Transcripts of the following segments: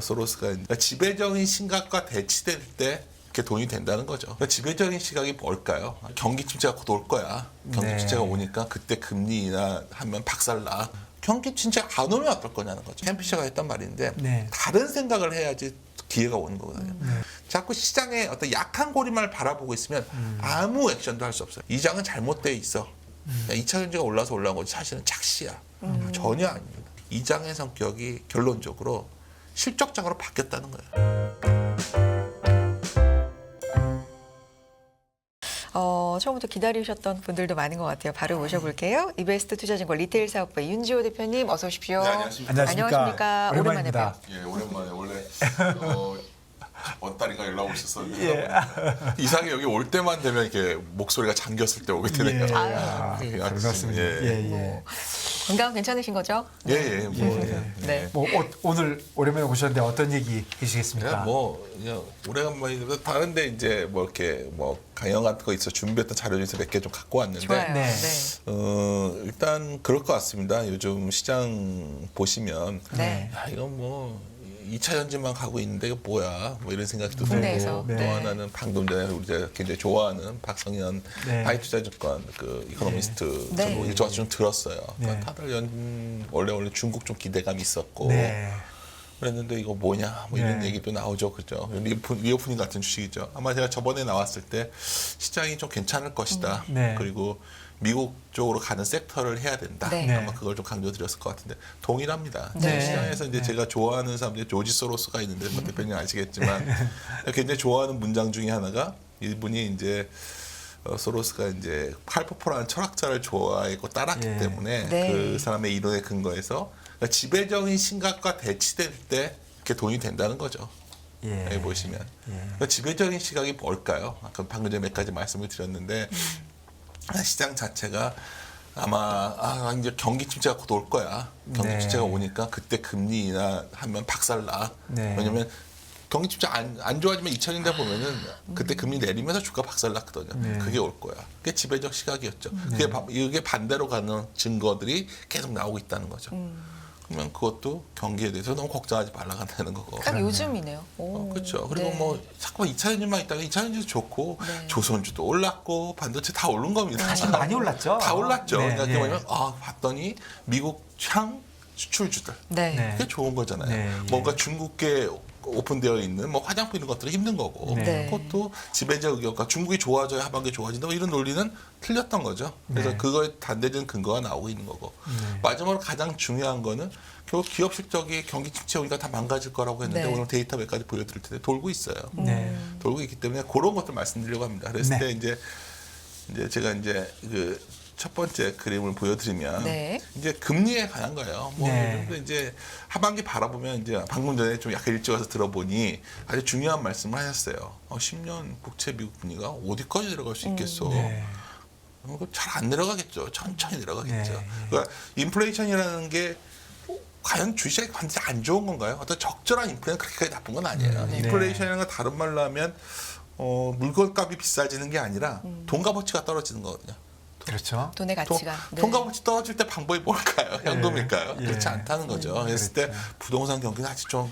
소로스가 그러니까 지배적인 시각과 대치될 때 이렇게 돈이 된다는 거죠. 그러니까 지배적인 시각이 뭘까요? 경기 침체가 곧 올 거야. 경기 침체가 오니까 그때 금리 인하 하면 박살나. 경기 침체가 안 오면 어떨 거냐는 거죠. 캠피셔가 했던 말인데 다른 생각을 해야지 기회가 오는 거거든요. 자꾸 시장의 어떤 약한 고리만을 바라보고 있으면 아무 액션도 할 수 없어요. 이 장은 잘못되어 있어. 2차 전지가 올라서 올라온 거지 사실은 착시야. 전혀 아닙니다. 이 장의 성격이 결론적으로 실적장으로 바뀌었다는 거예요. 처음부터 기다리셨던 분들도 많은 것 같아요. 바로 모셔볼게요. 이베스트 투자증권 리테일 사업부 윤지호 대표님 어서 오십시오. 네, 안녕하십니까. 안녕하십니까. 오랜만에 봬요. 예, 오랜만에 원래 원따리가 연락 오셨었는데 이상하게 여기 올 때만 되면 이렇게 목소리가 잠겼을 때 오게 되네요. 반갑습니다. 건강 괜찮으신 거죠? 예. 네. 오늘 오랜만에 오셨는데 어떤 얘기 해주시겠습니까? 그냥 오래간만인데 다른데 이제 뭐 이렇게 뭐 강연 같은 거 있어 준비했던 자료 중에서 몇 개 좀 갖고 왔는데 좋아요. 네. 일단 그럴 것 같습니다. 요즘 시장 보시면 네. 이건 뭐 2차 전지만 가고 있는데 이거 뭐야 뭐 이런 생각도 들고 국내에서. 또 네. 하나는 방금 전에 우리가 굉장히 좋아하는 박성현 하이투자증권 그 이코노미스트 네. 일정한 좀 들었어요. 네. 그러니까 다들 원래 중국 좀 기대감이 있었고 그랬는데 이거 뭐냐 뭐 이런 얘기도 나오죠. 그죠? 리오프닝 같은 주식이죠. 아마 제가 저번에 나왔을 때 시장이 좀 괜찮을 것이다. 그리고 미국 쪽으로 가는 섹터를 해야 된다. 아마 그걸 좀 강조드렸을 것 같은데 동일합니다. 시장에서 이제 제가 좋아하는 사람들이 조지 소로스가 있는데 뭐 대표님 아시겠지만 굉장히 좋아하는 문장 중에 하나가 이분이 이제 소로스가 이제 칼포포라는 철학자를 좋아했고 따랐기 때문에 그 사람의 이론에 근거해서 그러니까 지배적인 시각과 대치될 때 이렇게 돈이 된다는 거죠. 여기 보시면 그러니까 지배적인 시각이 뭘까요? 아까 방금 전에 몇 가지 말씀을 드렸는데 시장 자체가 아마 이제 경기 침체가 곧 올 거야. 경기 침체가 오니까 그때 금리 인하하면 박살나. 왜냐면 경기 침체 안 좋아지면 2000년대 보면은 그때 금리 내리면서 주가 박살났거든요. 그게 올 거야. 그게 지배적 시각이었죠. 이게 반대로 가는 증거들이 계속 나오고 있다는 거죠. 그러면 그것도 경기에 대해서 너무 걱정하지 말라가 되는 거고. 딱 요즘이네요. 그렇죠. 그리고 뭐 자꾸만 2차 전지만 있다가 2차 전지도 좋고 조선주도 올랐고 반도체 다 오른 겁니다. 사실 많이 올랐죠. 다 올랐죠. 그러니까 뭐냐면 봤더니 미국 향 수출주들 그게 좋은 거잖아요. 뭔가 중국계 오픈되어 있는 뭐 화장품 이런 것들은 힘든 거고 그것도 지배적 의견과 중국이 좋아져야 하반기 좋아진다 뭐 이런 논리는 틀렸던 거죠. 그래서 그거에 반대되는 근거가 나오고 있는 거고 마지막으로 가장 중요한 거는 결국 기업 실적이 경기 침체 오니까 다 망가질 거라고 했는데 오늘 데이터 몇 가지 보여드릴 텐데 돌고 있어요. 돌고 있기 때문에 그런 것들 말씀드리려고 합니다. 그랬을 때 이제 제가 이제 그 첫 번째 그림을 보여드리면 이제 금리에 관한 거예요. 뭐 이제 하반기 바라보면 이제 방금 전에 좀 약간 일찍 와서 들어보니 아주 중요한 말씀을 하셨어요. 10년 국채 미국 금리가 어디까지 내려갈 수 있겠어? 잘 안 내려가겠죠. 천천히 내려가겠죠. 그러니까 인플레이션이라는 게 과연 주식시장이 반드시 안 좋은 건가요? 어떤 적절한 인플레이션은 그렇게까지 나쁜 건 아니에요. 인플레이션이라는 건 다른 말로 하면 물건값이 비싸지는 게 아니라 돈 값어치가 떨어지는 거거든요. 그렇죠. 돈의 가치가. 돈 값어치 떨어질 때 방법이 뭘까요? 현금일까요? 그렇지 않다는 거죠. 그랬을 때 부동산 경기는 아직 좀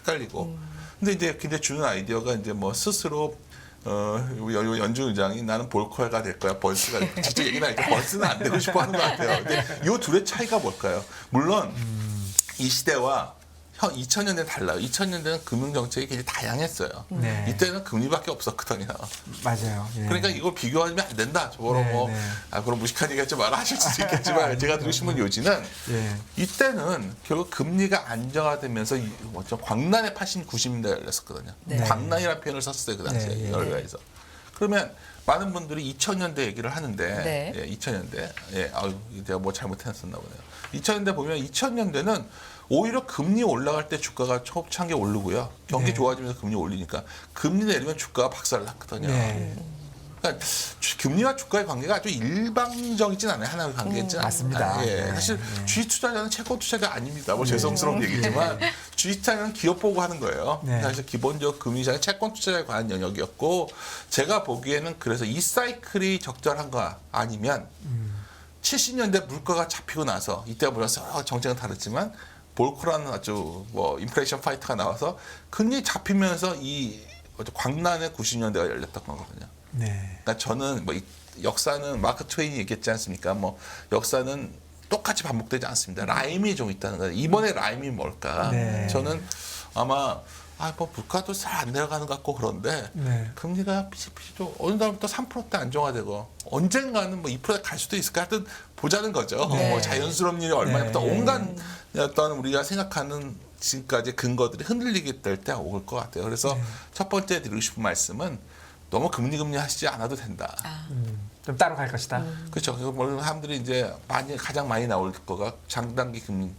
헷갈리고. 근데 이제 굉장히 주는 아이디어가 이제 뭐 스스로 연준 의장이 나는 볼커가 될 거야, 번스가 될 거야. 직접 얘기는 아니죠. 번스는 안 되고 싶어 하는 것 같아요. 근데 이 둘의 차이가 뭘까요? 물론 이 시대와 2000년대는 달라요. 2000년대는 금융정책이 굉장히 다양했어요. 이때는 금리밖에 없었거든요. 맞아요. 그러니까 이걸 비교하면 안 된다. 저거로 그럼 무식한 얘기 하지 마라 하실 수도 있겠지만 제가 드리고 싶은 요지는 이때는 결국 금리가 안정화되면서 광란의 80, 90년대가 열렸었거든요. 광란이라는 표현을 썼어요. 그 당시에 여러가지에서. 그러면 많은 분들이 2000년대 얘기를 하는데 2000년대 제가 뭐 잘못했었나 보네요. 2000년대 보면 2000년대는 오히려 금리 올라갈 때 주가가 초창기에 오르고요. 경기 좋아지면서 금리 올리니까 금리 내리면 주가가 박살났거든요. 그러니까 금리와 주가의 관계가 아주 일방적이진 않아요. 하나의 관계진 맞습니다. 않아요. 사실 주식 투자자는 채권 투자자 아닙니다. 뭐 죄송스러운 얘기지만 주식 투자자는 기업 보고 하는 거예요. 사실 기본적 금리시장은 채권 투자자에 관한 영역이었고 제가 보기에는 그래서 이 사이클이 적절한가 아니면 70년대 물가가 잡히고 나서 이때가 물론 정책은 다르지만 볼커라는 아주 뭐 인플레이션 파이터가 나와서 금리 잡히면서 이 광란의 90년대가 열렸던 거거든요. 네. 그러니까 저는 뭐 역사는 마크 트웨인이 얘기했지 않습니까? 뭐 역사는 똑같이 반복되지 않습니다. 라임이 좀 있다는 거예요. 이번에 라임이 뭘까? 네. 저는 아마 뭐 물가도 잘 안 내려가는 것 같고 그런데 네. 금리가 피시피시도 어느 날부터 3%대 안정화되고 언젠가는 뭐 2%에 갈 수도 있을까 하여튼 보자는 거죠. 네. 뭐 자연스러운 일이 얼마나 네. 온갖 어떤 우리가 생각하는 지금까지 근거들이 흔들리게 될 때 올 것 같아요. 그래서 첫 번째 드리고 싶은 말씀은 너무 금리 하시지 않아도 된다. 좀 따로 갈 것이다. 그렇죠. 뭐 사람들이 이제 가장 많이 나올 거가 장단기 금리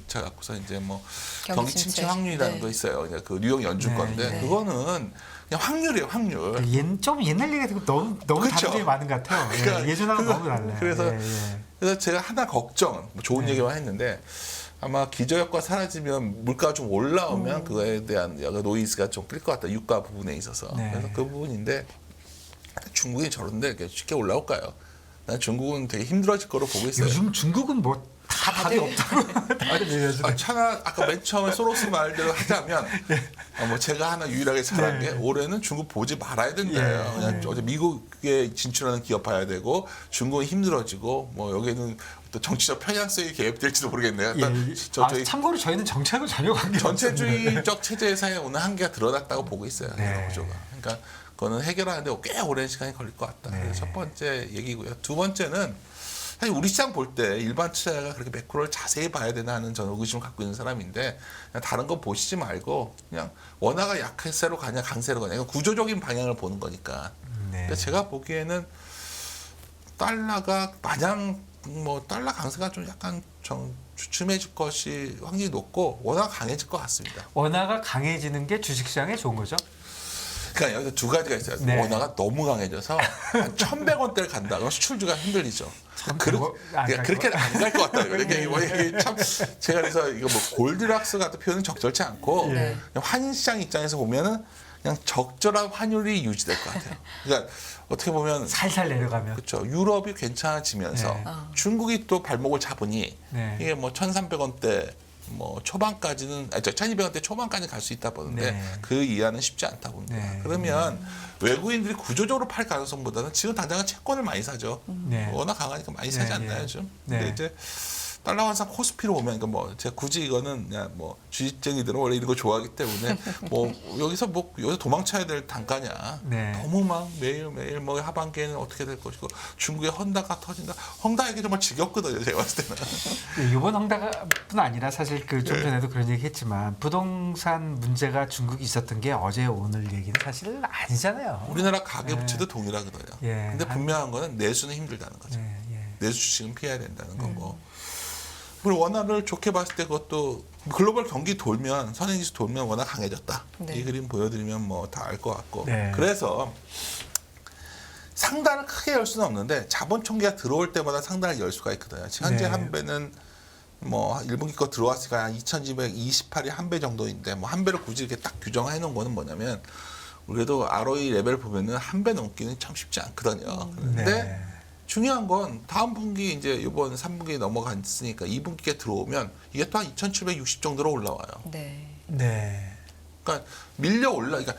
차 갖고서 이제 뭐 경기 침체 확률이라는 네. 거 있어요. 이제 그 뉴욕 연준 네, 건데 네. 그거는 그냥 확률이에요, 확률. 좀 옛날 얘기가 되고 너무 그쵸. 다른 점이 많은 것 같아요. 그러니까 예전하고 너무 달라요. 그래서 예, 예. 그래서 제가 하나 걱정, 뭐 좋은 네. 얘기만 했는데 아마 기저효과 사라지면 물가가 좀 올라오면 그거에 대한 노이즈가 좀 끌 것 같다. 유가 부분에 있어서. 네. 그래서 그 부분인데 중국이 저런데 이렇게 쉽게 올라올까요? 난 중국은 되게 힘들어질 거로 보고 있어요. 요즘 중국은 뭐 다 답이 없다고 다들 얘기하시네. 차나 아까 맨 처음에 소로스 말대로 하자면 뭐 제가 하나 유일하게 잘한 네. 게 올해는 중국 보지 말아야 된다요. 예. 그냥 어제 미국에 진출하는 기업 봐야 되고 중국은 힘들어지고 뭐 여기는 또 정치적 편향성이 개입될지도 모르겠네요. 예, 저희 참고로 저희는 정책하고 전혀 관계없습니다. 전체주의적 체제에서의 오늘 한계가 드러났다고 보고 있어요. 네. 여러 구조가. 그러니까 그거는 해결하는데 꽤 오랜 시간이 걸릴 것 같다. 네. 그래서 첫 번째 얘기고요. 두 번째는 사실 우리 시장 볼 때 일반 투자자가 그렇게 매크로를 자세히 봐야 되나 하는 저는 의구심을 갖고 있는 사람인데 그냥 다른 거 보시지 말고 그냥 원화가 약세로 가냐 강세로 가냐 이거 구조적인 방향을 보는 거니까. 네. 근데 제가 보기에는 달러가 마냥 뭐 달러 강세가 좀 약간 주춤해질 것이 확률이 높고 원화가 강해질 것 같습니다. 원화가 강해지는 게 주식시장에 좋은 거죠? 그러니까 여기서 두 가지가 있어요. 네. 원화가 너무 강해져서 한 1,100원대를 간다. 그럼 수출주가 흔들리죠. 그렇게 안 갈 것 같다. 이게 참 제가 그래서 이거 뭐 골디락스 같은 표현은 적절치 않고 네. 그냥 환시장 입장에서 보면은 그냥 적절한 환율이 유지될 것 같아요. 그러니까 어떻게 보면 살살 내려가면. 그렇죠. 유럽이 괜찮아지면서 네. 중국이 또 발목을 잡으니 네. 이게 뭐 1,300원대 뭐 초반까지는 1,200원대 초반까지 갈 수 있다 보는데 네. 그 이하는 쉽지 않다 봅니다. 네. 그러면 외국인들이 구조적으로 팔 가능성보다는 지금 당장은 채권을 많이 사죠. 네. 워낙 강하니까 많이 사지 네, 않나요, 네. 요즘? 네. 근데 이제 달러 환산 코스피로 보면 그러니까 뭐 제가 굳이 이거는 그냥 뭐 주식쟁이들은 원래 이런 거 좋아하기 때문에 뭐 여기서 도망쳐야 될 단가냐. 네. 너무 막 매일매일 뭐 하반기에는 어떻게 될 것이고 중국의 헝다가 터진다. 헝다 얘기 정말 지겹거든요, 제가 봤을 때는. 이번 헝다뿐 아니라 사실 그 좀 전에도 그런 얘기 했지만 부동산 문제가 중국에 있었던 게 어제 오늘 얘기는 사실 아니잖아요. 우리나라 가계부채도 동일하거든요. 예. 근데 분명한 거는 내수는 힘들다는 거죠. 예, 예. 내수 주식은 피해야 된다는 거고. 그리고 원화를 좋게 봤을 때 그것도 글로벌 경기 돌면 선행지수 돌면 워낙 강해졌다. 네. 이 그림 보여드리면 뭐 다 알 것 같고. 네. 그래서 상단을 크게 열 수는 없는데 자본 총계가 들어올 때마다 상단을 열 수가 있거든요. 지금 현재 네. 한 배는 뭐 1분기 거 들어왔으니까 한 2,228이 한 배 정도인데 뭐 한 배를 굳이 이렇게 딱 규정해 놓은 거는 뭐냐면 우리도 ROE 레벨 보면은 한 배 넘기는 참 쉽지 않거든요. 그런데 네. 중요한 건 다음 분기 이제 이번 3분기 넘어갔으니까 2분기에 들어오면 이게 또 한 2,760 정도로 올라와요. 네. 네. 그러니까 그러니까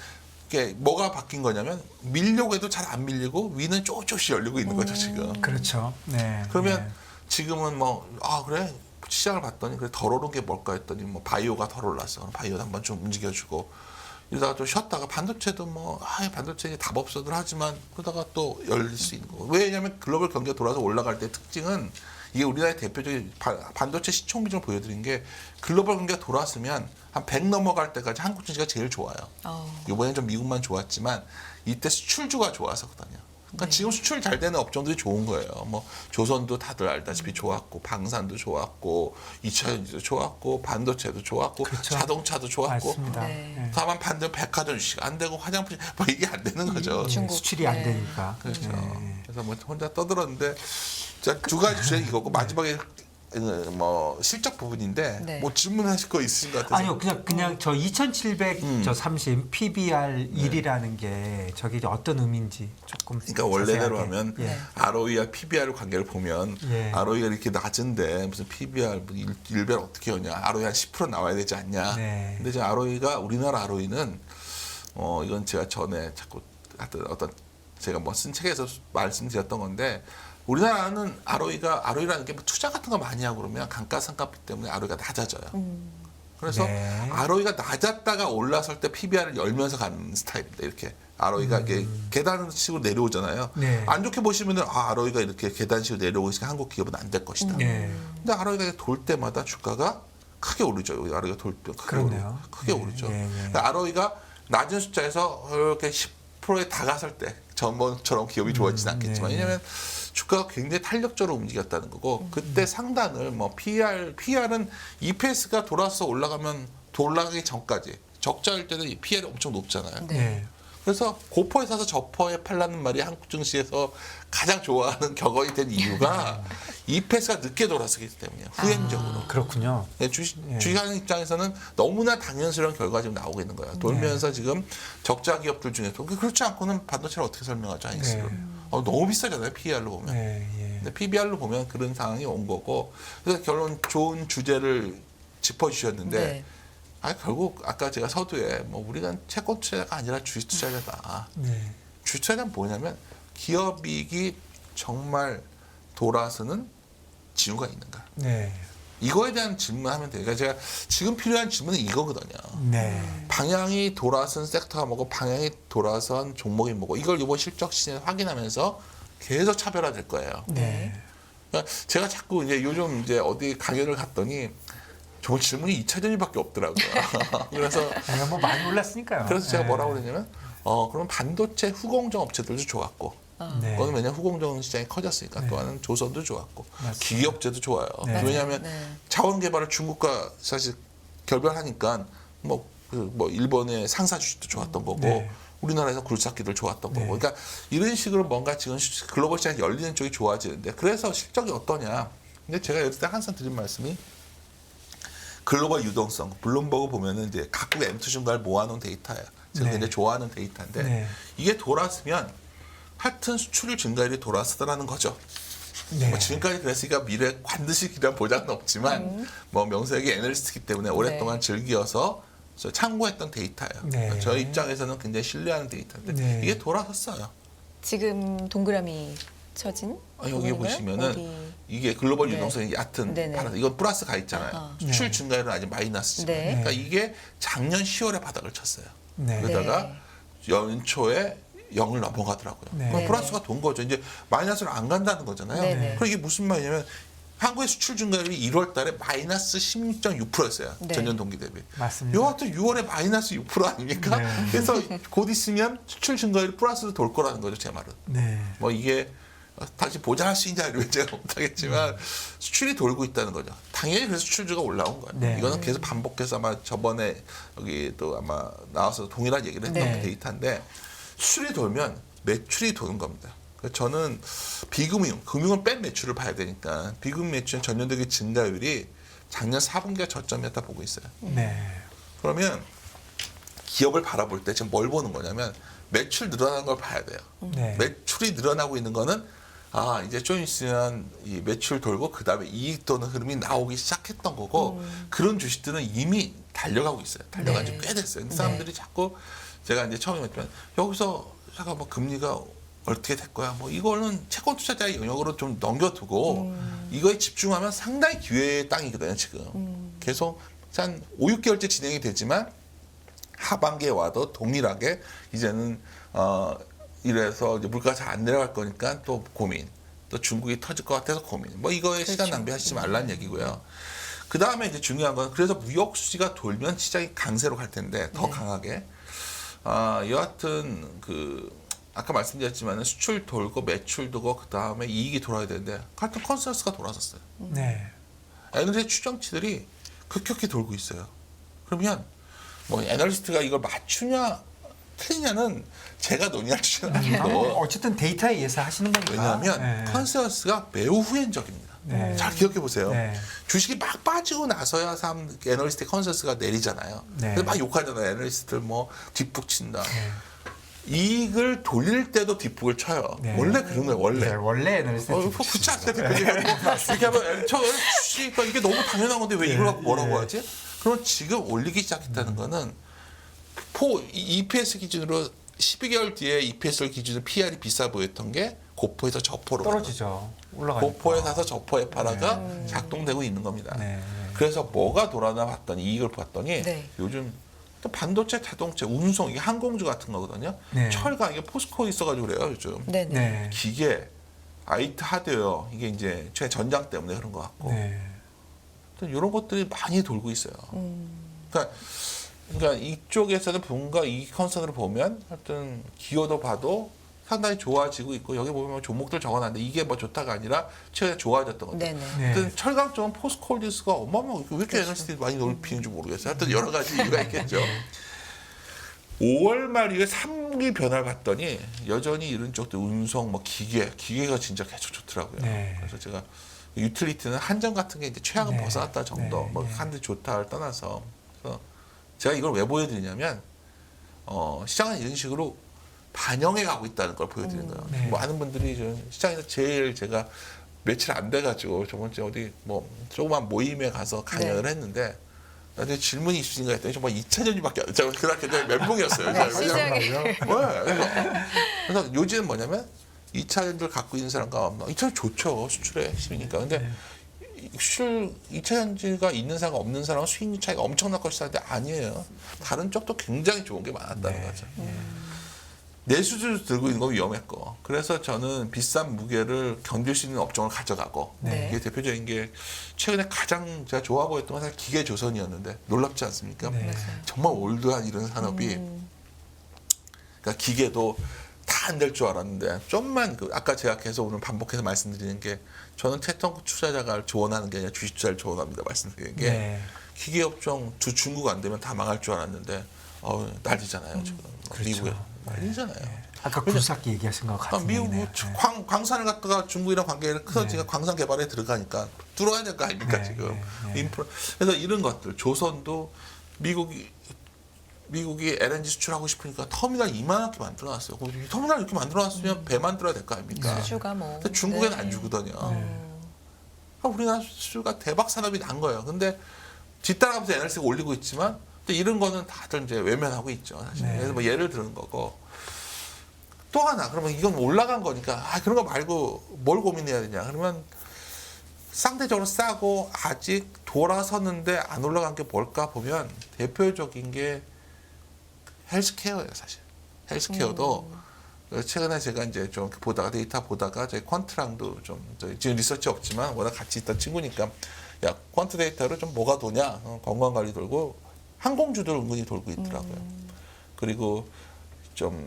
이게 뭐가 바뀐 거냐면 밀려고 해도 잘 안 밀리고 위는 조금씩 열리고 있는 거죠 지금. 그렇죠. 네. 그러면 네. 지금은 뭐 그래 시장을 봤더니 그래 덜 오른 게 뭘까 했더니 뭐 바이오가 덜 올랐어. 바이오도 한번 좀 움직여주고 이러다가 또 쉬었다가 반도체도 뭐 반도체 이제 답 없어들 하지만 그러다가 또 열릴 수 있는 거고. 왜냐하면 글로벌 경기가 돌아서 올라갈 때 특징은 이게 우리나라의 대표적인 반도체 시총 비중을 보여드린 게 글로벌 경기가 돌아서면 한 100 넘어갈 때까지 한국 증시가 제일 좋아요. 이번엔 좀 미국만 좋았지만 이때 수출주가 좋아서거든요. 그러니까 지금 수출 잘 되는 업종들이 좋은 거예요. 뭐 조선도 다들 알다시피 좋았고 방산도 좋았고 2차 전지도 좋았고 반도체도 좋았고 그렇죠. 자동차도 좋았고 맞습니다. 네. 네. 다만 반대로 백화점 주식 안 되고 화장품 뭐 이게 안 되는 거죠. 중국. 수출이 안 네. 되니까. 그렇죠. 네. 그래서 뭐 혼자 떠들었는데 자, 두 가지 주제 이거고 마지막에 뭐 실적 부분인데 네. 뭐 질문하실 거 있으신 것 같아서. 아니요, 그냥 저 2,730 PBR 1이라는 게 저게 이제 어떤 의미인지 조금. 그러니까 원래대로 자세하게. 하면 예. ROE와 PBR 관계를 보면 예. ROE가 이렇게 낮은데 무슨 PBR 뭐 일별 어떻게 하냐? ROE 한 10% 나와야 되지 않냐? 네. 근데 이제 ROE가 우리나라 ROE는 이건 제가 전에 자꾸 하여튼 어떤 제가 뭐 쓴 책에서 말씀드렸던 건데 우리나라는 ROE라는 게 뭐 투자 같은 거 많이 하고 그러면 감가상각비 때문에 ROE가 낮아져요. 그래서 네. ROE가 낮았다가 올라설 때 PBR을 열면서 가는 스타일입니다. 이렇게 ROE가 이렇게 계단식으로 내려오잖아요. 네. 안 좋게 보시면은 ROE가 이렇게 계단식으로 내려오고 있으니까 한국 기업은 안 될 것이다. 네. 근데 ROE가 돌 때마다 주가가 크게 오르죠. ROE가 돌 때 그렇네요. 크게 네, 오르죠. 네, 네. 그러니까 ROE가 낮은 숫자에서 이렇게 10%에 다가설 때 전번처럼 기업이 좋아지진 않겠지만 네. 왜냐하면 주가가 굉장히 탄력적으로 움직였다는 거고 그때 상단을 뭐 PR은 EPS가 돌아서 올라가기 전까지 적자일 때는 이 PR이 엄청 높잖아요. 네. 네. 그래서 고퍼에 사서 저퍼에 팔라는 말이 한국 증시에서 가장 좋아하는 격언이 된 이유가 EPS가 늦게 돌아서기 때문이에요. 후행적으로. 그렇군요. 네, 주식하는 입장에서는 너무나 당연스러운 결과가 지금 나오고 있는 거예요. 돌면서 지금 적자 기업들 중에서 그렇지 않고는 반도체를 어떻게 설명하죠, 하이닉스를. 네. 너무 비싸잖아요, PER로 보면. 네, 예. 근데 PBR로 보면 그런 상황이 온 거고 그래서 결론 좋은 주제를 짚어주셨는데 네. 결국 아까 제가 서두에 뭐 우리가 채권 투자가 아니라 주식 투자자다. 네. 주식 투자는 뭐냐면 기업이익이 정말 돌아서는 징후가 있는가. 네. 이거에 대한 질문하면 돼요. 그러니까 제가 지금 필요한 질문은 이거거든요. 네. 방향이 돌아선 섹터가 뭐고 방향이 돌아선 종목이 뭐고 이걸 이번 실적 시즌에 확인하면서 계속 차별화될 거예요. 네. 그러니까 제가 자꾸 이제 요즘 이제 어디 강연을 갔더니 정말 질문이 2차전이밖에 없더라고요. 그래서 네, 뭐 많이 올랐으니까요. 제가 네. 뭐라고 그러냐면 그럼 반도체 후공정 업체들도 좋았고 네. 그거는 왜냐면 후공정 시장이 커졌으니까 네. 또한 조선도 좋았고 맞습니다. 기계업체도 좋아요. 네. 왜냐하면 네. 자원 개발을 중국과 사실 결별하니까 뭐 일본의 상사 주식도 좋았던 거고 네. 우리나라에서 굴삭기들 좋았던 네. 거고 그러니까 이런 식으로 뭔가 지금 글로벌 시장이 열리는 쪽이 좋아지는데 그래서 실적이 어떠냐. 근데 제가 여기서 때 항상 드린 말씀이 글로벌 유동성 블룸버그 보면은 이제 각국의 M2 증가를 모아놓은 데이터예요. 제가 네. 굉장히 좋아하는 데이터인데 네. 이게 돌았으면 하여튼 수출을 증가율이 돌아서더라는 거죠. 네. 뭐 지금까지 그랬으니까 미래에 반드시 기대한 보장은 없지만 뭐 명색이 애널리스트이기 때문에 오랫동안 즐겨서 참고했던 데이터예요. 네. 저희 입장에서는 굉장히 신뢰하는 데이터인데 네. 이게 돌아섰어요. 지금 동그라미 쳐진 여기 부분인가요? 보시면은 어디? 이게 글로벌 네. 유동성이 얕은 네네. 파란 이건 플러스 가 있잖아요. 아하. 수출 네. 증가율은 아직 마이너스지만 네. 그러니까 이게 작년 10월에 바닥을 쳤어요. 네. 그러다가 네. 연초에 0을 넘어가더라고요. 네. 그럼 네네. 플러스가 돈 거죠. 이제 마이너스로 안 간다는 거잖아요. 네네. 그럼 이게 무슨 말이냐면 한국의 수출 증가율이 1월 달에 마이너스 16.6%였어요. 네. 전년 동기 대비. 맞습니다. 여하튼 6월에 마이너스 6% 아닙니까? 네. 그래서 곧 있으면 수출 증가율이 플러스로 돌 거라는 거죠. 제 말은. 네. 뭐 이게 다시 보장할 수 있냐를 제가 못하겠지만 수출이 돌고 있다는 거죠. 당연히 그래서 수출주가 올라온 거예요. 네. 이거는 계속 반복해서 아마 저번에 여기 또 아마 나와서 동일한 얘기를 했던 네. 데이터인데 수출이 돌면 매출이 도는 겁니다. 그래서 저는 금융을 뺀 매출을 봐야 되니까 비금융 매출 전년 대비 증가율이 작년 4분기가 저점이었다 보고 있어요. 네. 그러면 기업을 바라볼 때 지금 뭘 보는 거냐면 매출 늘어나는 걸 봐야 돼요. 네. 매출이 늘어나고 있는 거는 이제 좀 있으면 이 매출 돌고 그다음에 이익 도는 흐름이 나오기 시작했던 거고 그런 주식들은 이미 달려가고 있어요. 달려간 지 네. 꽤 됐어요. 근데 사람들이 자꾸 제가 이제 처음에 말했지만 여기서 잠깐 뭐 금리가 어떻게 될 거야? 뭐 이거는 채권 투자자의 영역으로 좀 넘겨두고 이거에 집중하면 상당히 기회의 땅이거든요. 지금 계속 한 5, 6개월째 진행이 되지만 하반기에 와도 동일하게 이제는 이래서 이제 물가가 잘 안 내려갈 거니까 또 고민, 또 중국이 터질 것 같아서 고민. 뭐 이거에 시간 낭비하시지 말라는 얘기고요. 그 다음에 이제 중요한 건 그래서 무역 수지가 돌면 시장이 강세로 갈 텐데 더 강하게. 여하튼 아까 말씀드렸지만 수출 돌고 매출 돌고 그 다음에 이익이 돌아야 되는데 하여튼 컨센서스가 돌아섰어요. 네. 애널리스트 추정치들이 급격히 돌고 있어요. 그러면 뭐 애널리스트가 이걸 맞추냐 틀리냐는 제가 논의할 주제는 아니고 어쨌든 데이터에 의해서 하시는 거니까. 왜냐하면 네. 컨센서스가 매우 후행적입니다. 네. 잘 기억해 보세요. 네. 주식이 막 빠지고 나서야 애널리스트의 컨센서스가 내리잖아요. 네. 그래서 막 욕하잖아요. 애널리스트들 뭐 뒷북 친다. 이익을 돌릴 때도 뒷북을 쳐요. 네. 원래 그런 거예요. 원래. 네, 원래 애널리스트 그렇지 않습니까, 대표님? 이렇게 하면 주식이니까 이게 너무 당연한 건데 왜 이걸 갖고 뭐라고 하지? 그럼 지금 올리기 시작했다는 거는 EPS 기준으로 12개월 뒤에 EPS를 기준으로 PR이 비싸 보였던 게 고포에서 저포로 떨어지죠. 올라가니까. 고포에 사서 저포에 팔아가 작동되고 있는 겁니다. 네. 그래서 뭐가 돌아나 봤더니 이익을 봤더니 네. 요즘 또 반도체, 자동차, 운송 이게 항공주 같은 거거든요. 네. 철강 이게 포스코 있어가지고 그래요 요즘. 네네. 네. 기계, IT 하드웨어 이게 이제 최근 전장 때문에 그런 것 같고 네. 또 이런 것들이 많이 돌고 있어요. 그러니까 이쪽에서는 뭔가 이 컨선으로 보면 하여튼 기여도 봐도 상당히 좋아지고 있고 여기 보면 종목들 적어놨는데 이게 뭐 좋다가 아니라 최근에 좋아졌던 것들. 네네. 네. 하여튼 철강 쪽은 포스코홀딩스가 어마어마하게 왜 이렇게 에너지들이 많이 넓히는지 모르겠어요. 하여튼 여러 가지 이유가 있겠죠. 5월 말 이게 3기 변화를 봤더니 여전히 이런 쪽도 운송, 뭐 기계가 진짜 계속 좋더라고요. 네. 그래서 제가 유틸리티는 한정 같은 게 이제 최악은 네. 벗어났다 정도, 네. 뭐 한데 좋다를 떠나서 그래서 제가 이걸 왜 보여드리냐면 시장은 이런 식으로 반영해 가고 있다는 걸 보여드리는 거예요. 네. 많은 분들이 좀 시장에서 제일 제가 며칠 안 돼가지고 저번 주에 어디 뭐 조그만 모임에 가서 강연을 했는데 나중에 질문이 있으신가 했더니 정말 2차전지밖에 안 제가 그날 굉장히 멘붕이었어요. 네, 제가. 시장에. 네, 그래서 요즘은 뭐냐면 2차전지를 갖고 있는 사람과 없나 2차전지 좋죠. 수출의 핵심이니까. 근데 수출 2차전지가 있는 사람과 없는 사람은 수익률 차이가 엄청날 것이다. 근데 아니에요. 다른 쪽도 굉장히 좋은 게 많았다는 네. 거죠. 내수주 들고 있는 거 위험했고 그래서 저는 비싼 무게를 견딜 수 있는 업종을 가져가고 네. 이게 대표적인 게 최근에 가장 제가 좋아 보였던 건 사실 기계조선이었는데 놀랍지 않습니까? 네. 정말 올드한 이런 산업이 그러니까 기계도 다 안 될 줄 알았는데 좀만 아까 제가 계속 오늘 반복해서 말씀드리는 게 저는 태통 투자자가 조언하는 게 아니라 주식 투자를 조언합니다. 말씀드리는 게 네. 기계업종 중국 안 되면 다 망할 줄 알았는데 난리잖아요 지금 그렇죠. 미국에 난리잖아요. 아까 굴삭기 얘기하신 것 같은 미국 얘기네요. 광산을 갖다가 중국이랑 관계를 커지가 광산 개발에 들어가니까 뚫어야 될 거 아닙니까 네, 지금 네, 네. 인프라. 그래서 이런 것들 조선도 미국이 LNG 수출하고 싶으니까 터미널 이만하게 만들어놨어요. 이 터미널 이렇게 만들어놨으면 배 만들어야 될 거 아닙니까? 수주가 뭐. 근데 중국에는 네. 안 주거든요. 우리나라 수출가 대박 산업이 난 거예요. 근데 뒤따라가면서 에너지가 올리고 있지만 또 이런 거는 다들 이제 외면하고 있죠. 사실. 네. 그래서 뭐 예를 드는 거고. 또 하나 그러면 이건 올라간 거니까 그런 거 말고 뭘 고민해야 되냐 그러면 상대적으로 싸고 아직 돌아섰는데 안 올라간 게 뭘까 보면 대표적인 게 헬스케어예요 사실. 헬스케어도 최근에 제가 이제 좀 보다가 데이터 보다가 저희 퀀트랑도 좀 지금 리서치 없지만 워낙 같이 있던 친구니까 야 퀀트 데이터로 좀 뭐가 도냐 건강 관리 돌고 항공주도 은근히 돌고 있더라고요. 그리고 좀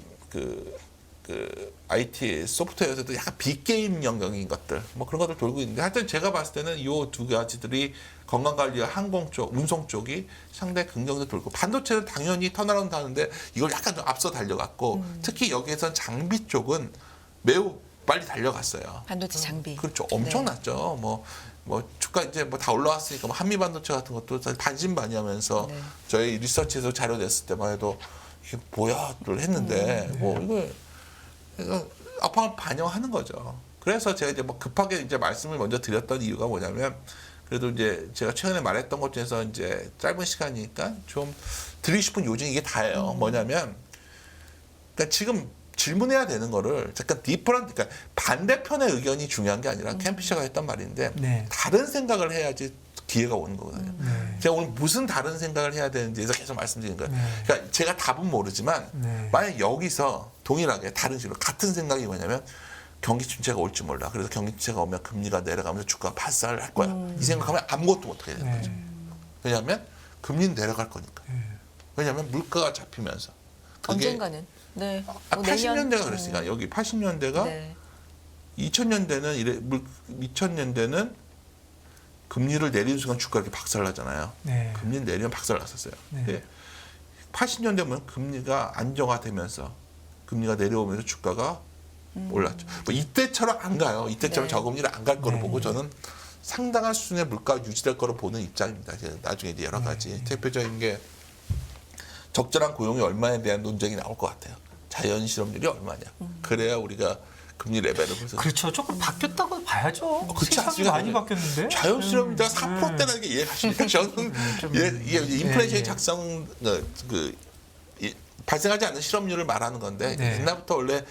그 IT 소프트웨어에서도 약간 빅게임 영역인 것들 뭐 그런 것들 돌고 있는데 하여튼 제가 봤을 때는 이 두 가지들이 건강관리와 항공 쪽, 운송 쪽이 상당히 긍정적으로 돌고 반도체는 당연히 턴어라운드 하는데 이걸 약간 좀 앞서 달려갔고 특히 여기에선 장비 쪽은 매우 빨리 달려갔어요. 반도체 장비. 그렇죠. 엄청났죠. 뭐 주가 이제 뭐 다 올라왔으니까 뭐 한미 반도체 같은 것도 사실 반신반의하면서 네. 저희 리서치에서 자료 냈을 때만 해도 이게 뭐야를 했는데 뭐 이거 앞으로 반영하는 거죠. 그래서 제가 이제 뭐 급하게 이제 말씀을 먼저 드렸던 이유가 뭐냐면 그래도 이제 제가 최근에 말했던 것 중에서 이제 짧은 시간이니까 좀 드리고 싶은 요즘 이게 다예요. 뭐냐면 그러니까 지금 질문해야 되는 거를 잠깐 디퍼런트 그러니까 반대편의 의견이 중요한 게 아니라 캠피셔가 했던 말인데 네. 다른 생각을 해야지 기회가 오는 거거든요. 네. 제가 오늘 무슨 다른 생각을 해야 되는지에서 계속 말씀드리는 거예요. 네. 그러니까 제가 답은 모르지만 네. 만약 여기서 동일하게 다른 식으로 같은 생각이 뭐냐면 경기 침체가 올지 몰라. 그래서 경기 침체가 오면 금리가 내려가면서 주가가 발사를 할 거야. 이 생각하면 아무것도 못하게 되는 네. 거죠. 왜냐하면 금리는 내려갈 거니까. 왜냐하면 물가가 잡히면서. 그게 언젠가는. 네. 뭐 80년대가 그랬으니까 여기 80년대가 네. 2000년대는 금리를 내리는 순간 주가가 이렇게 박살나잖아요. 네. 금리를 내리면 박살났었어요. 네. 근데 80년대면 금리가 안정화되면서 금리가 내려오면서 주가가 올랐죠. 뭐 이때처럼 안 가요. 이때처럼 네. 저금리를 안 갈 거로 네. 보고 저는 상당한 수준의 물가가 유지될 거로 보는 입장입니다. 이제 나중에 이제 여러 가지 대표적인 게 적절한 고용이 얼마에 대한 논쟁이 나올 것 같아요. 자연 실업률이 얼마냐. 그래야 우리가 금리 레벨을 보서 그렇죠. 조금 바뀌었다고 봐야죠. 그렇지 세상이 않습니까? 많이 바뀌었는데. 자연 실업률이 4%대라는 게 이해가십니까? 저는 이게 인플레이션이 작성 발생하지 않는 실업률을 말하는 건데 네. 옛날부터 원래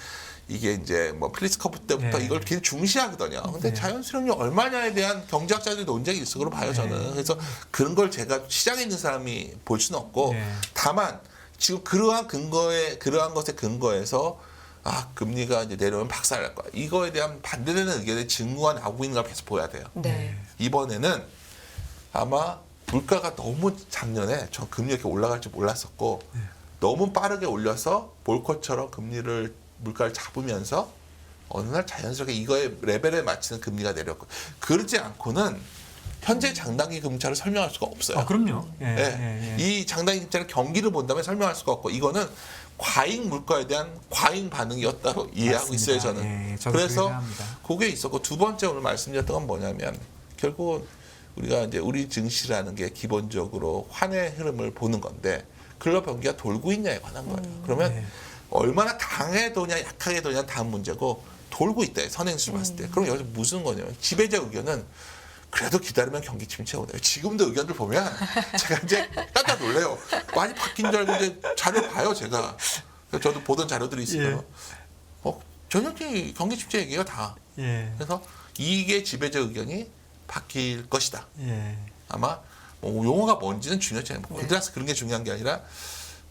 이게 이제 뭐 필리스 커프 때부터 네. 이걸 굉장히 중시하거든요. 근데 네. 자연 실업률 얼마냐에 대한 경제학자들의 논쟁이 있을 거로 봐요, 저는. 그래서 그런 걸 제가 시장에 있는 사람이 볼 수는 없고 네. 다만 지금 그러한 것에 근거해서 금리가 이제 내려오면 박살날 거야. 이거에 대한 반대되는 의견의 증거가 나오고 있는 걸 계속 보여야 돼요. 네. 이번에는 아마 물가가 너무 작년에 전 금리 이렇게 올라갈 줄 몰랐었고 너무 빠르게 올려서 볼커처럼 물가를 잡으면서 어느 날 자연스럽게 이거의 레벨에 맞추는 금리가 내렸고 그러지 않고는 현재 장단기 금리차를 설명할 수가 없어요. 아, 그럼요. 예, 예. 예, 예. 이 장단기 금리차를 경기를 본다면 설명할 수가 없고 이거는 과잉 물가에 대한 과잉 반응이었다고 이해하고 맞습니다. 있어요, 저는. 예, 저도 그래서 그렇게 합니다. 그게 있었고 두 번째 오늘 말씀드렸던 건 뭐냐면 결국은 우리가 이제 우리 증시라는 게 기본적으로 환의 흐름을 보는 건데 글로벌 경기가 돌고 있냐에 관한 거예요. 그러면 네. 얼마나 강하게 도냐 약하게 도냐 다음 문제고 돌고 있다. 선행수를 봤을 때. 그럼 여기서 무슨 거냐면 지배적 의견은 그래도 기다리면 경기 침체 오네요. 지금도 의견들 보면 제가 이제 깜짝 놀래요. 많이 바뀐 줄 알고 이제 자료 봐요, 제가. 저도 보던 자료들이 있어요. 전형적인 경기 침체 얘기가 다. 예. 그래서 이게 지배적 의견이 바뀔 것이다. 예. 아마 뭐 용어가 뭔지는 중요하지 않아요. 그래서 그런 게 중요한 게 아니라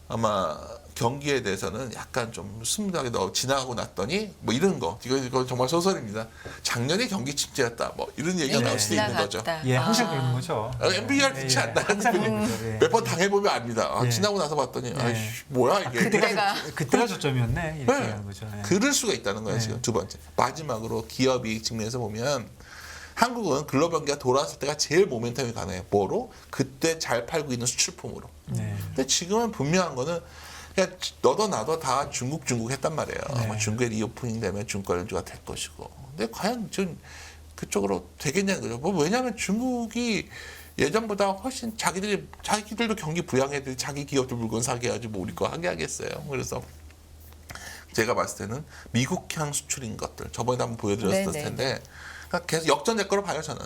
아마 경기에 대해서는 약간 좀 스무드하게 지나가고 났더니 뭐 이런 거 이거 정말 소설입니다. 작년에 경기 침체였다. 뭐 이런 얘기가 나올 수도 있는 거죠. 예, 항상 그러는 거죠. MBR 그렇지 않나? 항상 그러는 거죠. 예. 몇 번 당해보면 압니다. 예. 지나고 나서 봤더니 예. 아이씨, 뭐야 이게. 그때가 저점이었네. 이렇게 네. 하는 거죠. 예. 그럴 수가 있다는 거예요. 네. 지금 두 번째. 마지막으로 기업이익 측면에서 보면 한국은 글로벌 경기가 돌아왔을 때가 제일 모멘텀이 강해요. 뭐로? 그때 잘 팔고 있는 수출품으로. 네. 근데 지금은 분명한 거는 그냥 너도 나도 다 중국 했단 말이에요. 네. 뭐 중국에 리오프닝 되면 중국 연주가 될 것이고. 근데 과연 지금 그쪽으로 되겠냐는 거죠. 뭐 왜냐하면 중국이 예전보다 훨씬 자기들도 경기 부양해야 자기 기업들 물건 사게 해야지 뭐 우리 거 하게 하겠어요. 그래서 제가 봤을 때는 미국향 수출인 것들 저번에도 한번 보여드렸을 네네. 텐데 그러니까 계속 역전될 거로 봐요 저는.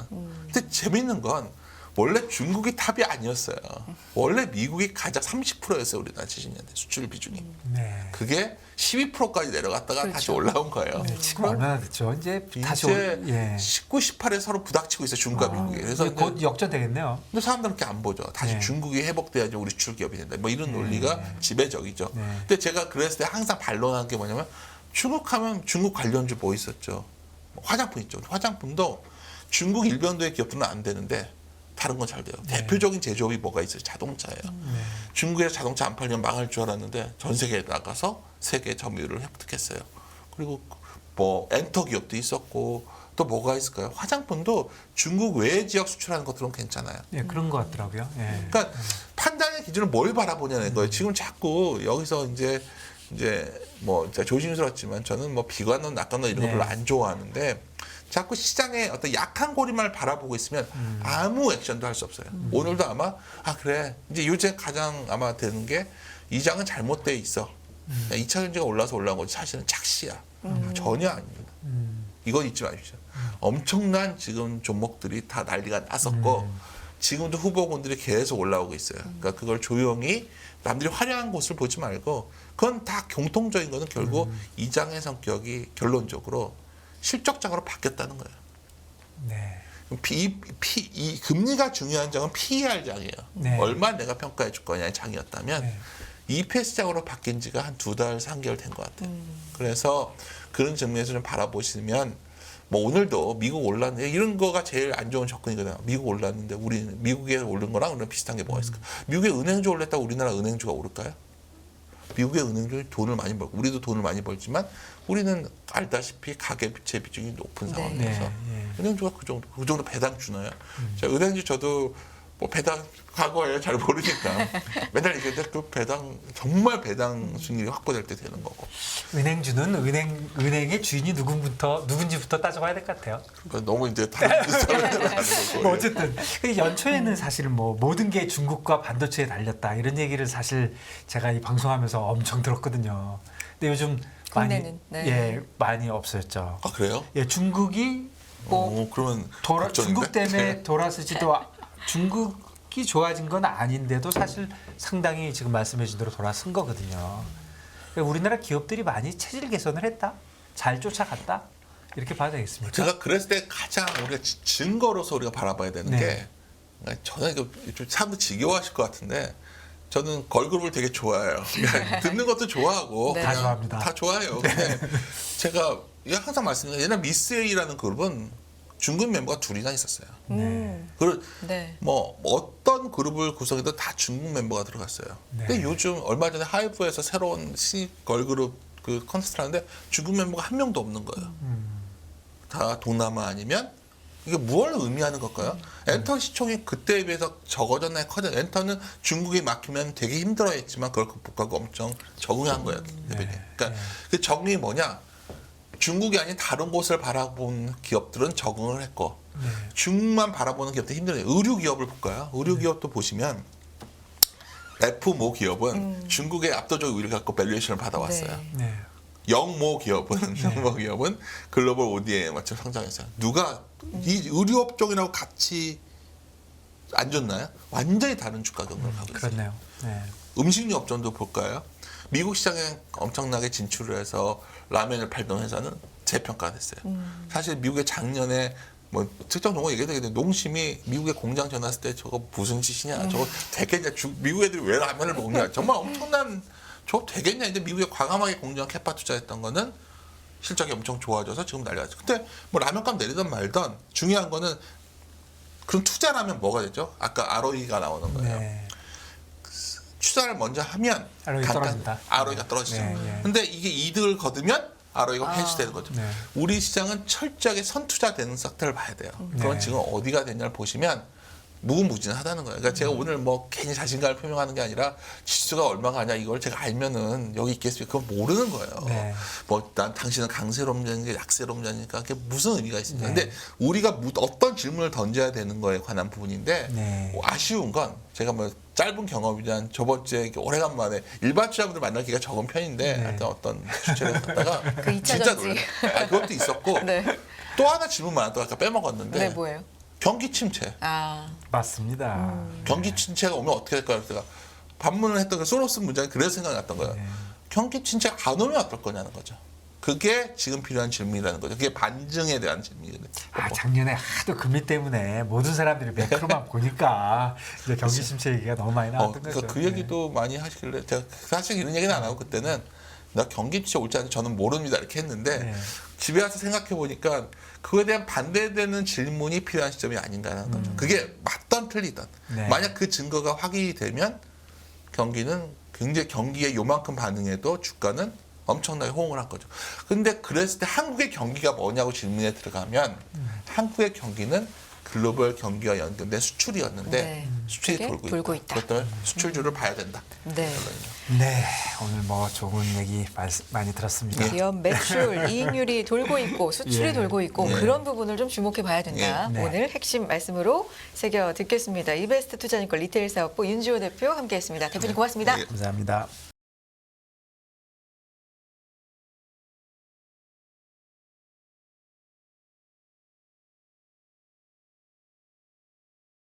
근데 재밌는 건 원래 중국이 탑이 아니었어요. 원래 미국이 가장 30%였어요 우리나라 70년대 수출 비중이. 네. 그게 12%까지 내려갔다가 그렇죠. 다시 올라온 거예요. 네, 지금 얼마나 됐죠? 이제 다시 이제 19, 18에 서로 부닥치고 있어요 중국과 미국이. 그래서 곧 역전되겠네요. 근데 사람들은 그렇게 안 보죠. 다시 네. 중국이 회복돼야지 우리 수출 기업이 된다. 뭐 이런 논리가 지배적이죠. 네. 근데 제가 그랬을 때 항상 반론하는 게 뭐냐면 중국 하면 중국 관련주 뭐 있었죠. 화장품 있죠. 화장품도 중국 일변도의 기업들은 안 되는데 다른 건 잘 돼요. 대표적인 제조업이 뭐가 있어요? 자동차예요. 중국에서 자동차 안 팔면 망할 줄 알았는데 전 세계에 나가서 세계 점유율을 획득했어요. 그리고 뭐 엔터 기업도 있었고 또 뭐가 있을까요? 화장품도 중국 외 지역 수출하는 것들은 괜찮아요. 예, 그런 것 같더라고요. 예. 그러니까 판단의 기준을 뭘 바라보냐는 거예요. 지금 자꾸 여기서 이제 뭐 진짜 조심스럽지만 저는 뭐 비관론, 낙관론 이런 거 네. 별로 안 좋아하는데 자꾸 시장의 어떤 약한 고리만을 바라보고 있으면 아무 액션도 할 수 없어요. 오늘도 아마 그래 이제 요새 가장 아마 되는 게 이 장은 잘못돼 있어. 2차 전지가 올라서 올라온 거지 사실은 착시야. 전혀 아닙니다. 이건 잊지 마십시오. 엄청난 지금 종목들이 다 난리가 났었고 지금도 후보군들이 계속 올라오고 있어요. 그러니까 그걸 조용히 남들이 화려한 곳을 보지 말고 그건 다 공통적인 거는 결국 이 장의 성격이 결론적으로 실적장으로 바뀌었다는 거예요. 네. 이 금리가 중요한 장은 PER 장이에요. 네. 얼마 내가 평가해 줄 거냐의 장이었다면 네. EPS 장으로 바뀐 지가 한 2달, 3개월 된 것 같아요. 그래서 그런 측면에서 좀 바라보시면 뭐 오늘도 미국 올랐는데 이런 거가 제일 안 좋은 접근이거든요. 미국 올랐는데 우리는 미국에 오른 거랑 우리는 비슷한 게 뭐가 있을까? 미국의 은행주 올랐다고 우리나라 은행주가 오를까요? 미국의 은행주는 돈을 많이 벌고 우리도 돈을 많이 벌지만 우리는 알다시피 가계부채 비중이 높은 상황이어서 네. 은행주가 그 정도 배당 주나요? 자, 은행주 저도 뭐 배당 과거에 잘 모르니까 맨날 얘기했는데 그 배당 정말 배당 수익률이 확보될 때 되는 거고. 은행주는 은행의 주인이 누군지부터 따져봐야 될 것 같아요. 그러니까 너무 이제 다른 사람을 하는 거고. 뭐 어쨌든 연초에는 사실은 뭐 모든 게 중국과 반도체에 달렸다 이런 얘기를 사실 제가 이 방송하면서 엄청 들었거든요. 근데 요즘 국내는, 네. 많이 없어졌죠. 아 그래요? 예, 중국이 그러면 중국 때문에 돌아서지도 중국이 좋아진 건 아닌데도 사실 상당히 지금 말씀해준 대로 돌아선 거거든요. 그러니까 우리나라 기업들이 많이 체질 개선을 했다, 잘 쫓아갔다 이렇게 봐야 되겠습니까? 제가 그랬을 때 가장 우리가 증거로서 우리가 바라봐야 되는 네. 게 그러니까 저는 이거 좀 사람들 지겨워하실 것 같은데 저는 걸그룹을 되게 좋아해요. 그러니까 듣는 것도 좋아하고 네. 다 그냥 좋아합니다. 다 좋아해요. 근데 제가 이거 항상 말씀드리는 옛날 미스 A라는 그룹은 중국 멤버가 둘이나 있었어요. 그리고 네. 뭐 어떤 그룹을 구성해도 다 중국 멤버가 들어갔어요. 네. 근데 요즘 얼마 전에 하이브에서 새로운 신입 걸그룹 그 콘서트를 하는데 중국 멤버가 한 명도 없는 거예요. 다 동남아 아니면 이게 무엇을 의미하는 걸까요? 엔터 시총이 그때에 비해서 적어졌나요? 커졌나요? 엔터는 중국에 막히면 되게 힘들어했지만 그걸 극복하고 엄청 적응한 거예요. 그러니까 그 적응이 뭐냐? 중국이 아닌 다른 곳을 바라본 기업들은 적응을 했고 중국만 바라보는 기업들 힘들어요. 의류 기업을 볼까요? 의류 기업도 보시면 F모 기업은 중국의 압도적 우위를 갖고 밸류에이션을 받아왔어요. 네. 영모 기업은 글로벌 ODA에 맞춰 상장했어요. 누가 이 의류업종이라고 같이 안 좋나요? 완전히 다른 주가 경로를 가고 있어요. 그렇네요. 네. 음식료 업종도 볼까요? 미국 시장에 엄청나게 진출을 해서 라면을 팔던 회사는 재평가됐어요. 사실 미국의 작년에 뭐 특정 종목 얘기해도 되겠는데 농심이 미국에 공장 전화했을 때 저거 무슨 짓이냐, 저거 되겠냐, 미국 애들이 왜 라면을 먹냐, 정말 엄청난 저거 되겠냐. 이제 미국에 과감하게 공장 캐파 투자했던 거는 실적이 엄청 좋아져서 지금 난리났죠. 근데 뭐 라면값 내리던 말던 중요한 거는 그럼 투자라면 뭐가 되죠? 아까 ROE가 나오는 거예요. 네. 투자를 먼저 하면 ROE 떨어진다. ROE가 떨어지죠. 네. 근데 이게 이득을 거두면 ROE가 해지되는 거죠. 네. 우리 시장은 철저하게 선투자되는 섹터를 봐야 돼요. 그건 네. 지금 어디가 됐냐를 보시면 무궁무진하다는 거예요. 그러니까 제가 오늘 뭐 괜히 자신감을 표명하는 게 아니라 지수가 얼마가 하냐 이걸 제가 알면은 여기 있겠습니까? 그건 모르는 거예요. 네. 뭐 난 당신은 강세론자니까 약세론자니까 그게 무슨 의미가 있습니까? 네. 근데 우리가 어떤 질문을 던져야 되는 거에 관한 부분인데 네. 뭐 아쉬운 건 제가 뭐 짧은 경험이란 저번 주에 이렇게 오래간만에 일반 투자분들 만날 기회가 적은 편인데 네. 하여튼 어떤 주체를 갔다가 그 2차 진짜 전지. 놀랐어요. 그것도 있었고 네. 또 하나 질문 많았다고 아까 빼먹었는데 네, 뭐예요? 경기 침체. 맞습니다. 경기 침체가 오면 어떻게 될까요? 제가 반문을 했던 그 소로스 문장이 그래서 생각이 났던 거예요. 네. 경기 침체가 안 오면 어떨 거냐는 거죠. 그게 지금 필요한 질문이라는 거죠. 그게 반증에 대한 질문이거든요. 작년에 하도 금리 때문에 모든 사람들이 매크로만 보니까 이제 경기 침체 얘기가 너무 많이 나왔던 그러니까 거죠. 그 얘기도 많이 하시길래 제가 사실 이런 얘기는 안 하고 그때는 나 경기 침체 올지 않을지 저는 모릅니다 이렇게 했는데 네. 집에 와서 생각해 보니까 그거에 대한 반대되는 질문이 필요한 시점이 아닌가라는 거죠. 그게 맞던 틀리던 네. 만약 그 증거가 확인이 되면 경기는 굉장히 경기에 요만큼 반응해도 주가는 엄청나게 호응을 한 거죠. 근데 그랬을 때 한국의 경기가 뭐냐고 질문에 들어가면 한국의 경기는 글로벌 경기와 연결된 수출이었는데 네. 수출이 그게 돌고 있다. 그것들 수출주를 봐야 된다. 네. 네, 오늘 뭐 좋은 얘기 많이 들었습니다. 기업 매출, 이익률이 돌고 있고 수출이 예. 돌고 있고 예. 그런 부분을 좀 주목해 봐야 된다. 예. 네. 오늘 핵심 말씀으로 새겨 듣겠습니다. 이베스트 투자증권 리테일 사업부 윤지호 대표 함께했습니다. 대표님 고맙습니다. 예. 감사합니다.